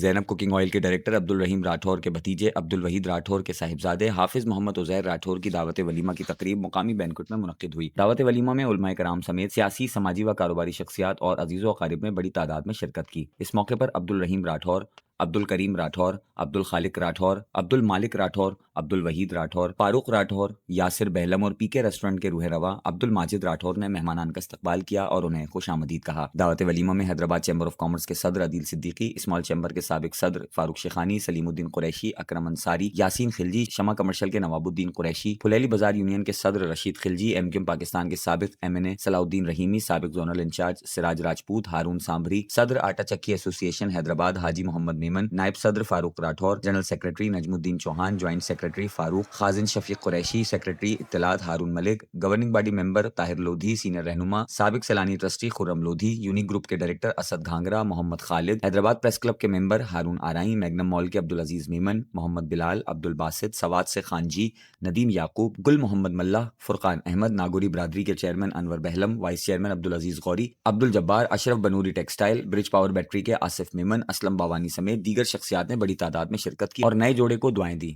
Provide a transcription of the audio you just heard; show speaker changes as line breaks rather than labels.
Zainab cooking oil के director Abdul रहीम राठौर के भतीजे अब्दुल वहीद राठौर के साहिबजादे हाफिज मोहम्मद उज़ैर राठौर की दावत वलीमा की तकरीब मुकामी बैंक्वेट में मुनक्किद हुई। दावत वलीमा में उलमाए कराम समेत सियासी, समाजी व कारोबारी शख्सियात और अजीज़ व अकारिब ने बड़ी तादाद में शिरकत की। इस मौके पर अब्दुल रहीम राठौर, अब्दुल करीम राठौर, अब्दुल खालिक राठौर, अब्दुल मालिक राठौर, अब्दुल वहीद राठौर, फारूक राठौर, यासिर बहलम और पीके रेस्टोरेंट के रूह रवा अब्दुल माजिद राठौर ने मेहमानान का इस्तकबाल किया और उन्हें खुशामदीद कहा। दावत वलीमा में हैदराबाद चैम्बर ऑफ कॉमर्स के सदर अदील सिद्दीकी, स्मॉल चैम्बर के साबिक सदर फारूक शेखानी, सलीमुद्दीन कुरैशी, अकरम अंसारी, यासीन खिलजी, शमा कमर्शियल के नवाबुद्दीन कुरैशी, फुलैली बाजार यूनियन के सदर रशीद खिलजी, एमक्यूएम पाकिस्तान के साबिक एमएनए सलाउद्दीन रहीमी, साबिक जोनल इंचार्ज सिराज राजपूत, हारून सांभरी, सदर आटा चक्की एसोसिएशन हैदराबाद हाजी मोहम्मद मेमन, नायब सदर Farooq Rathore, general secretary Najmuddin Chauhan, joint secretary Farooq, खाजिन शफीक कुरैशी, सेक्रेटरी इत्तलात Haroon Malik, governing body member Tahir Lodhi, senior रहनुमा साबिक Sailani trustee Khurram Lodhi, unique group के director Asad Ghangra, Mohammad Khalid, Hyderabad press club के member Haroon Arain, Magnum mall के अब्दुल अजीज मेमन, मोहम्मद बिलाल, अब्दुल बासित, सवात से खानजी, नदीम याकूब, गुल मोहम्मद मल्ला, फुरकान अहमद, नागौरी बिरादरी के chairman Anwar Behlam, vice chairman Abdul Aziz Ghauri, Abdul Jabbar, Ashraf Banuri textile, bridge power battery के आसिफ मेमन, असलम बावानी समेत दीगर शख्सियात ने बड़ी तादाद में शिरकत की और नए जोड़े को दुआएं दी।